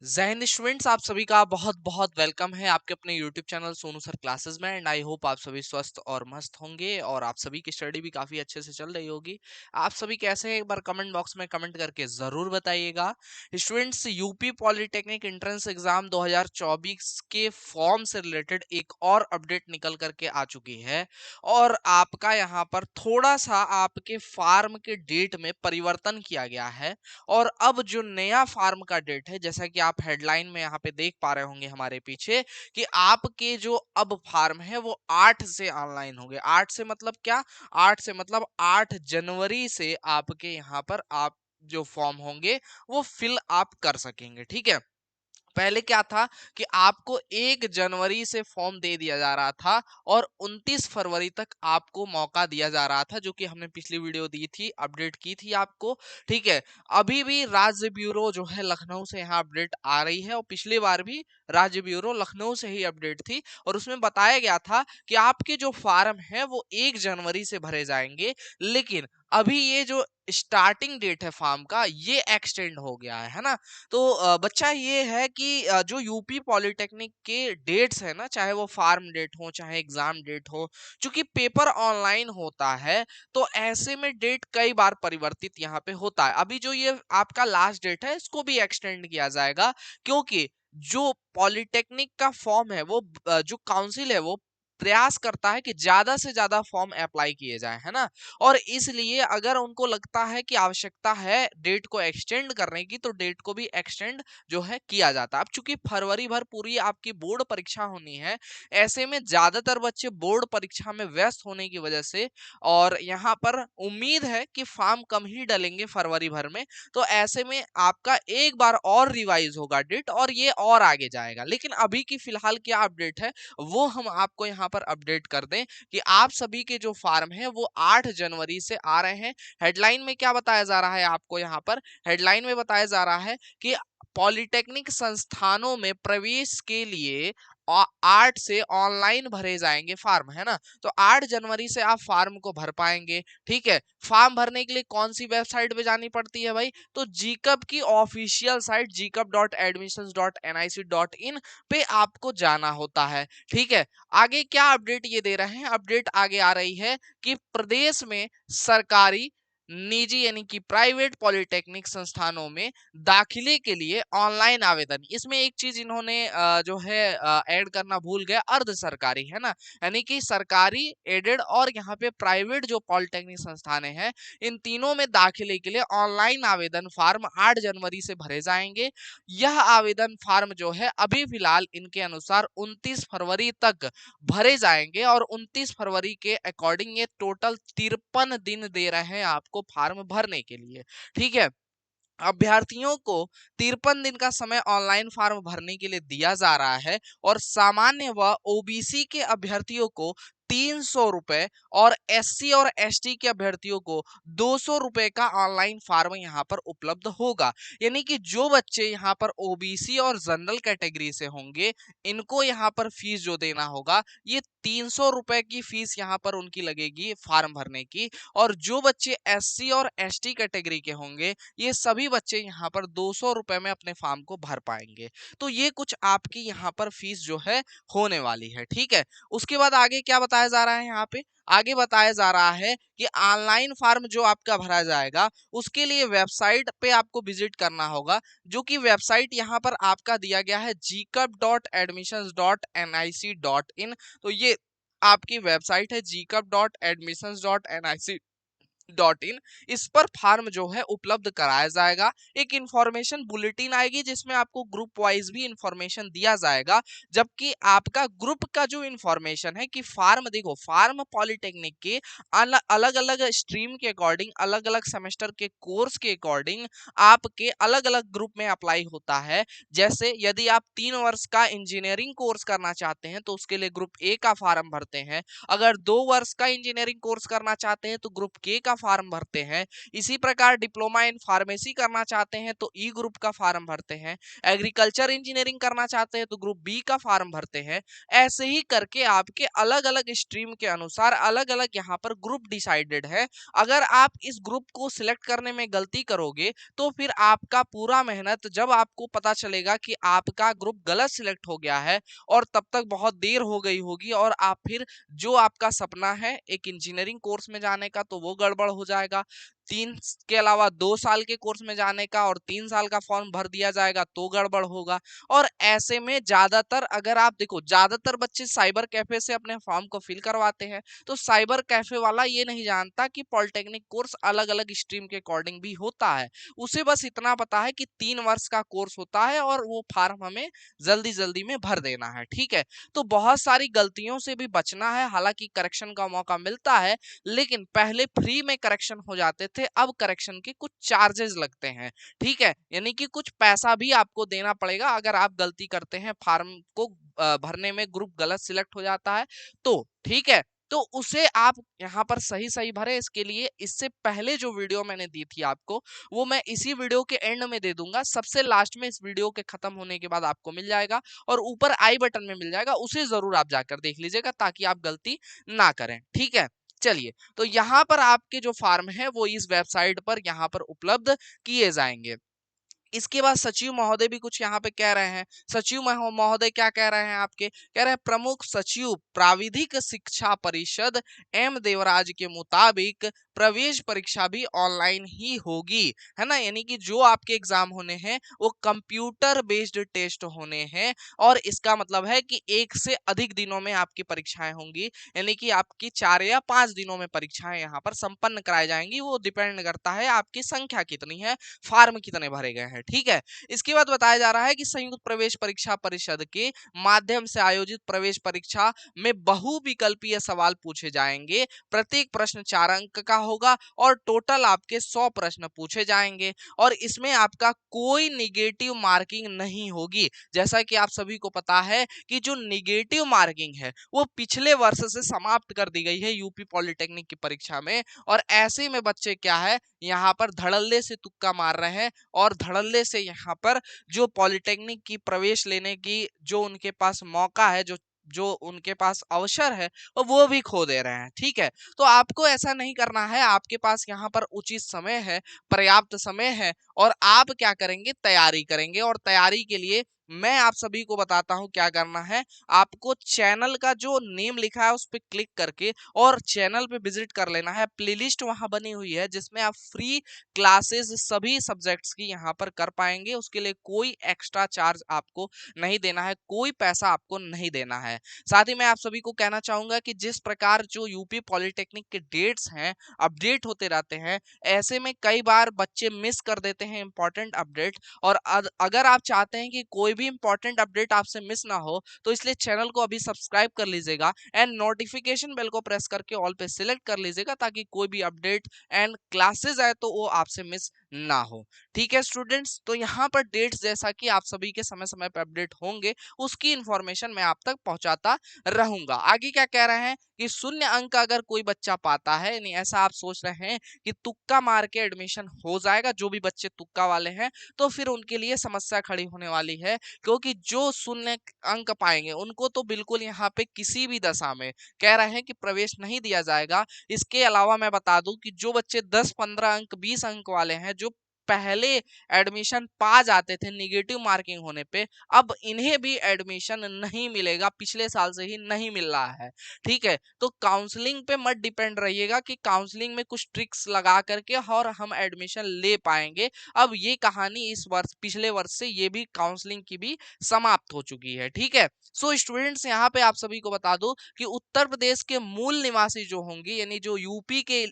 Jain students, आप सभी का बहुत बहुत वेलकम है आपके अपने YouTube channel Sonu sir classes में। एंड आई होप आप सभी स्वस्थ और मस्त होंगे और आप सभी की स्टडी भी काफी अच्छे से चल रही होगी। आप सभी कैसे हैं, एक बार कमेंट बॉक्स में कमेंट करके जरूर बताइएगा। Students, UP polytechnic entrance exam 2024 के फॉर्म से रिलेटेड एक और अपडेट निकल करके आ चुकी है और आपका यहाँ पर थोड़ा सा आपके फार्म के डेट में परिवर्तन किया गया है। और अब जो नया फार्म का डेट है, जैसा कि आप हेडलाइन में यहाँ पे देख पा रहे होंगे हमारे पीछे, कि आपके जो अब फार्म है वो 8 से ऑनलाइन होंगे। 8 से मतलब क्या? 8 से मतलब 8 जनवरी से आपके यहाँ पर आप जो फॉर्म होंगे वो फिल आप कर सकेंगे। ठीक है। पहले क्या था कि आपको 1 जनवरी से फॉर्म दे दिया जा रहा था और 29 फरवरी तक आपको मौका दिया जा रहा था, जो कि हमने पिछली वीडियो दी थी, अपडेट की थी आपको। ठीक है। अभी भी राज्य ब्यूरो जो है लखनऊ से यहाँ अपडेट आ रही है और पिछली बार भी राज्य ब्यूरो लखनऊ से ही अपडेट थी और उसमें बताया गया था कि आपके जो फार्म है वो 1 जनवरी से भरे जाएंगे। लेकिन अभी ये जो स्टार्टिंग डेट है फॉर्म का ये एक्सटेंड हो गया है ना। तो बच्चा ये है कि जो यूपी पॉलिटेक्निक के डेट्स है ना, चाहे वो फार्म डेट हो चाहे एग्जाम डेट हो, चूंकि पेपर ऑनलाइन होता है तो ऐसे में डेट कई बार परिवर्तित यहाँ पे होता है। अभी जो ये आपका लास्ट डेट है इसको भी एक्सटेंड किया जाएगा, क्योंकि जो पॉलिटेक्निक का फॉर्म है वो जो काउंसिल है वो प्रयास करता है कि ज्यादा से ज्यादा फॉर्म अप्लाई किए जाए, है ना। और इसलिए अगर उनको लगता है कि आवश्यकता है डेट को एक्सटेंड करने की तो डेट को भी एक्सटेंड जो है किया जाता है। अब चूंकि फरवरी भर पूरी आपकी बोर्ड परीक्षा होनी है, ऐसे में ज्यादातर बच्चे बोर्ड परीक्षा में व्यस्त होने की वजह से और यहाँ पर उम्मीद है कि फॉर्म कम ही डलेंगे फरवरी भर में, तो ऐसे में आपका एक बार और रिवाइज होगा डेट और ये और आगे जाएगा। लेकिन अभी की फिलहाल क्या अपडेट है वो हम आपको यहाँ पर अपडेट कर दें कि आप सभी के जो फार्म है वो 8 जनवरी से आ रहे हैं। हेडलाइन में क्या बताया जा रहा है आपको यहाँ पर? हेडलाइन में बताया जा रहा है कि पॉलिटेक्निक संस्थानों में प्रवेश के लिए 8 से ऑनलाइन भरे जाएंगे फार्म, है ना। तो 8 जनवरी से आप फार्म को भर पाएंगे। ठीक है। फॉर्म भरने के लिए कौन सी वेबसाइट पे जानी पड़ती है भाई? तो जीकब की ऑफिशियल साइट gcub.admissions.nic.in पे आपको जाना होता है। ठीक है। आगे क्या अपडेट ये दे रहे हैं? अपडेट आगे आ रही है कि प्रदेश में सरकारी, निजी यानी कि प्राइवेट पॉलिटेक्निक संस्थानों में दाखिले के लिए ऑनलाइन आवेदन, इसमें एक चीज इन्होंने जो है ऐड करना भूल गया, अर्ध सरकारी, है ना। यानी कि सरकारी, एडेड और यहाँ पे प्राइवेट जो पॉलिटेक्निक संस्थानें हैं, इन तीनों में दाखिले के लिए ऑनलाइन आवेदन फार्म 8 जनवरी से भरे जाएंगे। यह आवेदन फार्म जो है अभी फिलहाल इनके अनुसार 29 फरवरी तक भरे जाएंगे और 29 फरवरी के अकॉर्डिंग ये टोटल 53 दिन दे रहे हैं आपको फार्म भरने के लिए। ठीक है। अभ्यर्थियों को 53 दिन का समय ऑनलाइन फॉर्म भरने के लिए दिया जा रहा है और सामान्य व ओबीसी के अभ्यर्थियों को 300 रुपए और एससी और एसटी के अभ्यर्थियों को 200 रुपए का ऑनलाइन फॉर्म यहाँ पर उपलब्ध होगा। यानी कि जो बच्चे यहाँ पर ओबीसी और जनरल कैटेगरी से होंगे इनको यहाँ पर फीस जो देना होगा ये 300 रुपए की फीस यहाँ पर उनकी लगेगी फॉर्म भरने की। और जो बच्चे एससी और एसटी कैटेगरी के होंगे ये सभी बच्चे यहाँ पर 200 रुपए में अपने फॉर्म को भर पाएंगे। तो ये कुछ आपकी यहाँ पर फीस जो है होने वाली है। ठीक है। उसके बाद आगे क्या बताया जा रहा है यहाँ पे? आगे बताया जा रहा है कि ऑनलाइन फॉर्म जो आपका भरा जाएगा उसके लिए वेबसाइट पे आपको विजिट करना होगा, जो कि वेबसाइट यहाँ पर आपका दिया गया है gcub.admissions.nic.in। तो ये आपकी वेबसाइट है gcub.admissions.nic .in। इस पर फार्म जो है उपलब्ध कराया जाएगा। एक इंफॉर्मेशन बुलेटिन आएगी जिसमें आपको ग्रुप वाइज भी इंफॉर्मेशन दिया जाएगा, जबकि आपका ग्रुप का जो इंफॉर्मेशन है कि फार्म, देखो फार्म पॉलिटेक्निक के अलग अलग स्ट्रीम के अकॉर्डिंग, अलग अलग सेमेस्टर के कोर्स के अकॉर्डिंग आपके अलग अलग ग्रुप में अप्लाई होता है। जैसे यदि आप 3 वर्ष का इंजीनियरिंग कोर्स करना चाहते हैं तो उसके लिए ग्रुप ए का फार्म भरते हैं। अगर 2 वर्ष का इंजीनियरिंग कोर्स करना चाहते हैं तो ग्रुप के का फार्म भरते हैं। इसी प्रकार डिप्लोमा इन फार्मेसी करना चाहते हैं तो ई ग्रुप का फार्म भरते हैं। एग्रीकल्चर इंजीनियरिंग करना चाहते हैं तो ग्रुप बी का फार्म भरते हैं। ऐसे ही करके आपके अलग अलग स्ट्रीम के अनुसार अलग अलग यहाँ पर ग्रुप डिसाइडेड है। अगर आप इस ग्रुप को सिलेक्ट करने में गलती करोगे तो फिर आपका पूरा मेहनत जब आपको पता चलेगा कि आपका ग्रुप गलत सिलेक्ट हो गया है और तब तक बहुत देर हो गई होगी और आप फिर जो आपका सपना है एक इंजीनियरिंग कोर्स में जाने का तो वो गड़बड़ हो जाएगा। 3 के अलावा 2 साल के कोर्स में जाने का और 3 साल का फॉर्म भर दिया जाएगा तो गड़बड़ होगा। और ऐसे में ज्यादातर अगर आप देखो ज्यादातर बच्चे साइबर कैफे से अपने फॉर्म को फिल करवाते हैं। तो साइबर कैफे वाला ये नहीं जानता कि पॉलिटेक्निक कोर्स अलग अलग स्ट्रीम के अकॉर्डिंग भी होता है। उसे बस इतना पता है कि 3 वर्ष का कोर्स होता है और वो फॉर्म हमें जल्दी जल्दी में भर देना है। ठीक है, तो बहुत सारी गलतियों से भी बचना है। हालांकि करेक्शन का मौका मिलता है लेकिन पहले फ्री में करेक्शन हो जाते थे, अब करेक्शन के कुछ चार्जेस लगते हैं। ठीक है, यानी कि कुछ पैसा भी आपको देना पड़ेगा अगर आप गलती करते हैं फॉर्म को भरने में, ग्रुप गलत सिलेक्ट हो जाता है तो। ठीक है, तो उसे आप यहाँ पर सही सही भरे। इसके लिए इससे पहले जो वीडियो मैंने दी थी आपको वो मैं इसी वीडियो के एंड में दे दूंगा, सबसे लास्ट में इस वीडियो के खत्म होने के बाद आपको मिल जाएगा और ऊपर आई बटन में मिल जाएगा, उसे जरूर आप जाकर देख लीजिएगा ताकि आप गलती ना करें। ठीक है, चलिए, तो यहाँ पर आपके जो फार्म है वो इस वेबसाइट पर यहाँ पर उपलब्ध किए जाएंगे। इसके बाद सचिव महोदय भी कुछ यहाँ पे कह रहे हैं। सचिव महोदय क्या कह रहे हैं आपके, कह रहे हैं प्रमुख सचिव प्राविधिक शिक्षा परिषद एम देवराज के मुताबिक प्रवेश परीक्षा भी ऑनलाइन ही होगी, है ना। यानी कि जो आपके एग्जाम होने हैं वो कंप्यूटर बेस्ड टेस्ट होने हैं और इसका मतलब है कि 1 से अधिक दिनों में आपकी परीक्षाएं होंगी। यानी कि आपकी 4 या 5 दिनों में परीक्षाएं यहाँ पर संपन्न कराई जाएंगी। वो डिपेंड करता है आपकी संख्या कितनी है, फार्म कितने भरे गए हैं। ठीक है, इसके बाद बताया जा रहा है कि संयुक्त प्रवेश परीक्षा परिषद के माध्यम से आयोजित प्रवेश परीक्षा में बहुविकल्पीय सवाल पूछे जाएंगे। प्रत्येक प्रश्न 4 अंक का होगा और टोटल आपके 100 प्रश्न पूछे जाएंगे और इसमें आपका कोई निगेटिव मार्किंग नहीं होगी। जैसा कि आप सभी को पता है कि जो निगेटिव मार्किंग है वो पिछले वर्ष से समाप्त कर दी गई है यूपी पॉलिटेक्निक की परीक्षा में। और ऐसे में बच्चे क्या है यहाँ पर धड़ल्ले से तुक्का मार रहे हैं और धड़ल्ले से यहाँ पर जो पॉलिटेक्निक की प्रवेश लेने की जो उनके पास मौका है, जो जो उनके पास अवसर है वो भी खो दे रहे हैं। ठीक है, तो आपको ऐसा नहीं करना है। आपके पास यहाँ पर उचित समय है, पर्याप्त समय है और आप क्या करेंगे, तैयारी करेंगे। और तैयारी के लिए मैं आप सभी को बताता हूँ क्या करना है। आपको चैनल का जो नेम लिखा है उस पर क्लिक करके और चैनल पे विजिट कर लेना है। प्लेलिस्ट वहां बनी हुई है जिसमें आप फ्री क्लासेस सभी सब्जेक्ट्स की यहाँ पर कर पाएंगे। उसके लिए कोई एक्स्ट्रा चार्ज आपको नहीं देना है, कोई पैसा आपको नहीं देना है। साथ ही मैं आप सभी को कहना चाहूंगा कि जिस प्रकार जो यूपी पॉलिटेक्निक के डेट्स हैं अपडेट होते रहते हैं, ऐसे में कई बार बच्चे मिस कर देते हैं इंपॉर्टेंट अपडेट। और अगर आप चाहते हैं कि कोई भी इंपॉर्टेंट अपडेट आपसे मिस ना हो तो इसलिए चैनल को अभी सब्सक्राइब कर लीजिएगा एंड नोटिफिकेशन बेल को प्रेस करके ऑल पे सिलेक्ट कर लीजिएगा ताकि कोई भी अपडेट एंड क्लासेस आए तो वो आपसे मिस ना हो। ठीक है स्टूडेंट्स, तो यहाँ पर डेट्स जैसा कि आप सभी के समय समय पर अपडेट होंगे उसकी इंफॉर्मेशन मैं आप तक पहुंचाता रहूंगा। आगे क्या कह रहे हैं कि 0 अंक अगर कोई बच्चा पाता है, यानी ऐसा आप सोच रहे हैं कि तुक्का मार के एडमिशन हो जाएगा, जो भी बच्चे तुक्का वाले हैं, तो फिर उनके लिए समस्या खड़ी होने वाली है। क्योंकि जो 0 अंक पाएंगे उनको तो बिल्कुल यहाँ पे किसी भी दशा में कह रहे हैं कि प्रवेश नहीं दिया जाएगा। इसके अलावा मैं बता दूं कि जो बच्चे 10, 15 अंक 20 अंक वाले हैं, जो पहले एडमिशन पा जाते थे निगेटिव मार्किंग होने पे, अब इन्हें भी एडमिशन नहीं मिलेगा, पिछले साल से ही नहीं मिल रहा है। ठीक है, तो काउंसलिंग पे मत डिपेंड रहिएगा कि काउंसलिंग में कुछ ट्रिक्स लगा करके और हम एडमिशन ले पाएंगे। अब ये कहानी इस वर्ष पिछले वर्ष से ये भी काउंसलिंग की भी समाप्त हो चुकी है। ठीक है, सो स्टूडेंट्स यहाँ पे आप सभी को बता दो कि उत्तर प्रदेश के मूल निवासी जो होंगे, यानी जो यूपी के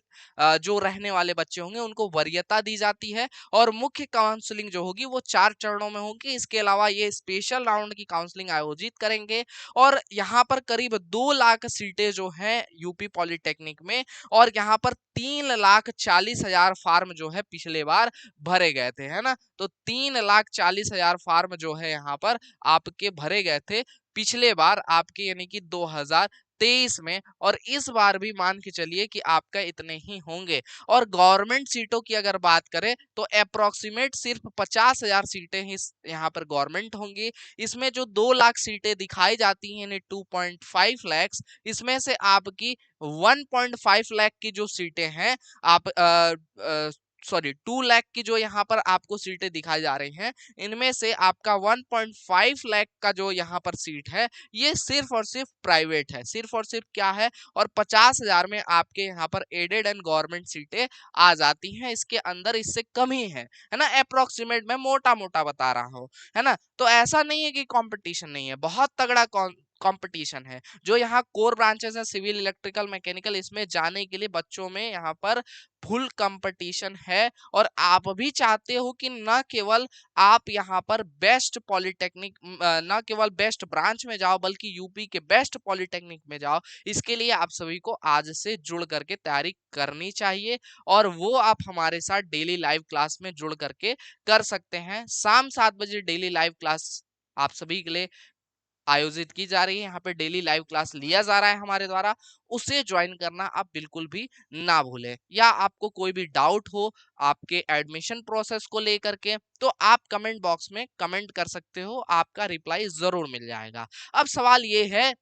जो रहने वाले बच्चे होंगे उनको वरीयता दी जाती है और मुख्य काउंसलिंग जो होगी वो 4 चरणों में होगी। इसके अलावा ये स्पेशल राउंड की काउंसलिंग आयोजित करेंगे और यहाँ पर करीब 2 लाख सीटें जो हैं यूपी पॉलिटेक्निक में, और यहाँ पर 3,40,000 फार्म जो है पिछले बार भरे गए थे, है ना। तो 3,40,000 फार्म जो है यहाँ पर आपके भरे गए थे पिछले बार आपके, यानी कि 2023 में, और इस बार भी मान के चलिए कि आपका इतने ही होंगे। और गवर्नमेंट सीटों की अगर बात करें तो अप्रोक्सीमेट सिर्फ 50,000 सीटें ही यहाँ पर गवर्नमेंट होंगी। इसमें जो 2 लाख सीटें दिखाई जाती हैं यानी 2.5 लाख, इसमें से आपकी 1.5 लाख की जो सीटें हैं आप सॉरी 2 लाख की जो यहाँ पर आपको सीटें दिखाई जा रही हैं, इनमें से आपका 1.5 लाख का जो यहाँ पर सीट है ये सिर्फ और सिर्फ प्राइवेट है, सिर्फ और सिर्फ क्या है, और 50,000 में आपके यहाँ पर एडेड एंड गवर्नमेंट सीटें आ जाती हैं। इसके अंदर इससे कम ही है ना, अप्रोक्सीमेट मैं मोटा मोटा बता रहा हूँ, है ना। तो ऐसा नहीं है कि कंपटीशन नहीं है, बहुत तगड़ा कंपटीशन है। जो यहाँ कोर ब्रांचेस है सिविल इलेक्ट्रिकल मैकेनिकल, इसमें जाने के लिए बच्चों में यहाँ पर फुल कंपटीशन है। और आप भी चाहते हो कि न केवल आप यहाँ पर बेस्ट पॉलिटेक्निक न केवल बेस्ट ब्रांच में जाओ बल्कि यूपी के बेस्ट पॉलिटेक्निक में जाओ। इसके लिए आप सभी को आज से जुड़ करके तैयारी करनी चाहिए, और वो आप हमारे साथ डेली लाइव क्लास में जुड़ करके कर सकते हैं। शाम 7 बजे डेली लाइव क्लास आप सभी के लिए आयोजित की जा रही है, यहाँ पे डेली लाइव क्लास लिया जा रहा है हमारे द्वारा, उसे ज्वाइन करना आप बिल्कुल भी ना भूलें। या आपको कोई भी डाउट हो आपके एडमिशन प्रोसेस को लेकर के, तो आप कमेंट बॉक्स में कमेंट कर सकते हो, आपका रिप्लाई जरूर मिल जाएगा। अब सवाल ये है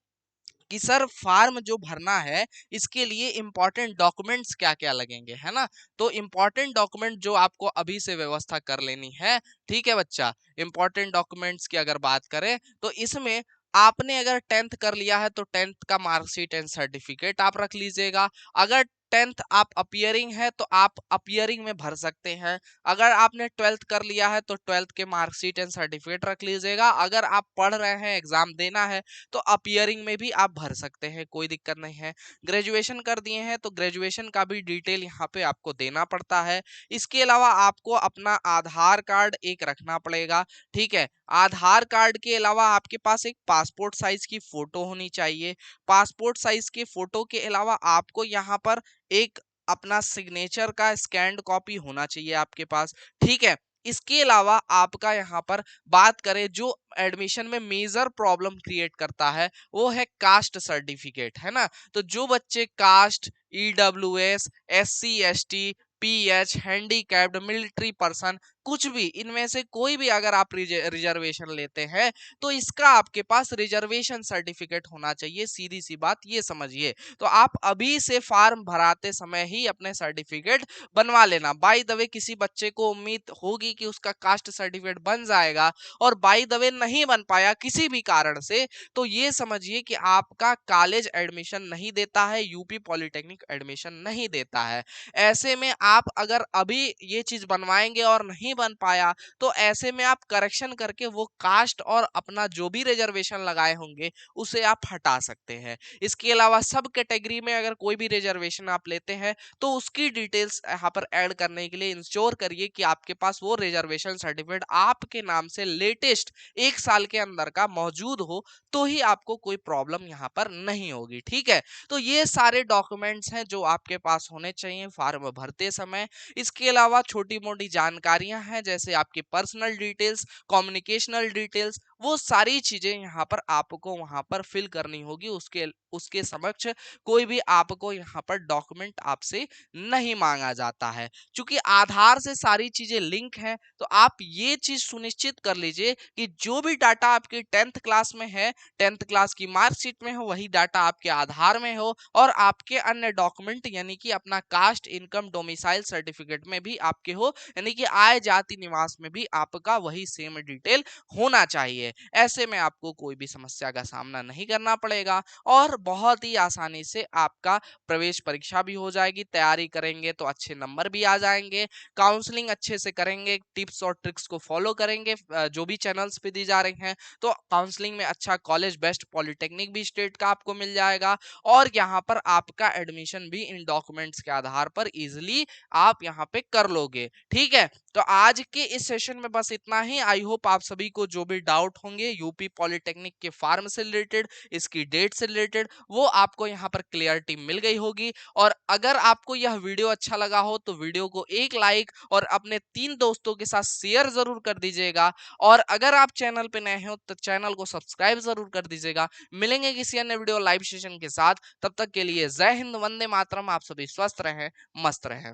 कि सर फार्म जो भरना है इसके लिए इंपॉर्टेंट डॉक्यूमेंट्स क्या क्या लगेंगे, है ना। तो इंपॉर्टेंट डॉक्यूमेंट जो आपको अभी से व्यवस्था कर लेनी है, ठीक है बच्चा। इंपॉर्टेंट डॉक्यूमेंट्स की अगर बात करें तो इसमें आपने अगर 10th कर लिया है तो 10th का मार्कशीट एंड सर्टिफिकेट आप रख लीजिएगा। अगर 10th आप अपियरिंग है तो आप अपियरिंग में भर सकते हैं। अगर आपने 12th कर लिया है तो 12th के मार्कशीट एंड सर्टिफिकेट रख लीजिएगा। अगर आप पढ़ रहे हैं एग्जाम देना है तो अपियरिंग में भी आप भर सकते हैं, कोई दिक्कत नहीं है। ग्रेजुएशन कर दिए हैं तो ग्रेजुएशन का भी डिटेल यहाँ पे आपको देना पड़ता है। इसके अलावा आपको अपना आधार कार्ड एक रखना पड़ेगा, ठीक है। आधार कार्ड के अलावा आपके पास एक पासपोर्ट साइज की फोटो होनी चाहिए। पासपोर्ट साइज के फोटो के अलावा आपको यहाँ पर एक अपना सिग्नेचर का स्कैन्ड कॉपी होना चाहिए आपके पास, ठीक है। इसके अलावा आपका यहाँ पर बात करें जो एडमिशन में मेजर प्रॉब्लम क्रिएट करता है वो है कास्ट सर्टिफिकेट, है ना। तो जो बच्चे caste, EWS, SC ST, PH, handicapped, military person, कुछ भी इनमें से कोई भी अगर आप रिजर्वेशन लेते हैं तो इसका आपके पास रिजर्वेशन सर्टिफिकेट होना चाहिए, सीधी सी बात ये समझिए। तो आप अभी से फार्म भराते समय ही अपने सर्टिफिकेट बनवा लेना। बाय द वे किसी बच्चे को उम्मीद होगी कि उसका कास्ट सर्टिफिकेट बन जाएगा और बाय द वे नहीं बन पाया किसी भी कारण से, तो ये समझिए कि आपका कॉलेज एडमिशन नहीं देता है, यूपी पॉलिटेक्निक एडमिशन नहीं देता है। ऐसे में आप अगर अभी ये चीज बनवाएंगे और नहीं बन पाया तो ऐसे में आप करेक्शन करके वो कास्ट और अपना जो भी रिजर्वेशन लगाए होंगे उसे आप हटा सकते हैं। इसके अलावा सब कैटेगरी में अगर कोई भी रिजर्वेशन आप लेते हैं तो उसकी डिटेल्स यहाँ पर ऐड करने के लिए इंश्योर करिए कि आपके पास वो रिजर्वेशन सर्टिफिकेट आपके नाम से लेटेस्ट 1 साल के अंदर का मौजूद हो, तो ही आपको कोई प्रॉब्लम यहाँ पर नहीं होगी, ठीक है। तो ये सारे डॉक्यूमेंट्स हैं जो आपके पास होने चाहिए फॉर्म भरते समय। इसके अलावा छोटी मोटी जानकारियां हैं जैसे आपकी पर्सनल डिटेल्स, कम्युनिकेशनल डिटेल्स, वो सारी चीजें यहाँ पर आपको वहां पर फिल करनी होगी। उसके उसके समक्ष कोई भी आपको यहाँ पर डॉक्यूमेंट आपसे नहीं मांगा जाता है। क्योंकि आधार से सारी चीजें लिंक हैं तो आप ये चीज सुनिश्चित कर लीजिए कि जो भी डाटा आपके 10th क्लास में है, 10th क्लास की मार्कशीट में हो, वही डाटा आपके आधार में हो, और आपके अन्य डॉक्यूमेंट यानी कि अपना कास्ट, इनकम, डोमिसाइल सर्टिफिकेट में भी आपके हो, यानी कि आय जाति निवास में भी आपका वही सेम डिटेल होना चाहिए। ऐसे में आपको कोई भी समस्या का सामना नहीं करना पड़ेगा और बहुत ही आसानी से आपका प्रवेश परीक्षा भी हो जाएगी। तैयारी करेंगे तो अच्छे नंबर भी आ जाएंगे, काउंसलिंग अच्छे से करेंगे, टिप्स और ट्रिक्स को फॉलो करेंगे जो भी चैनल्स पे दी जा रही हैं, तो काउंसलिंग में अच्छा कॉलेज, बेस्ट पॉलिटेक्निक भी स्टेट का आपको मिल जाएगा। और यहाँ पर आपका एडमिशन भी इन डॉक्यूमेंट्स के आधार पर इजिली आप यहाँ पे कर लोगे, ठीक है। तो आज के इस सेशन में बस इतना ही। आई होप आप सभी को जो भी डाउट होंगे यूपी पॉलिटेक्निक के फार्म से रिलेटेड, इसकी डेट से रिलेटेड, वो आपको यहाँ पर क्लियरिटी मिल गई होगी। और अगर आपको यह वीडियो अच्छा लगा हो तो वीडियो को एक लाइक और अपने 3 दोस्तों के साथ शेयर ज़रूर कर दीजिएगा। और अगर आप चैनल पे नए हो तो चैनल को सब्सक्राइब ज़रूर कर दीजिएगा। मिलेंगे किसी अन्य वीडियो लाइव सेशन के साथ, तब तक के लिए जय हिंद, वंदे मातरम। आप सभी स्वस्थ रहें, मस्त रहें।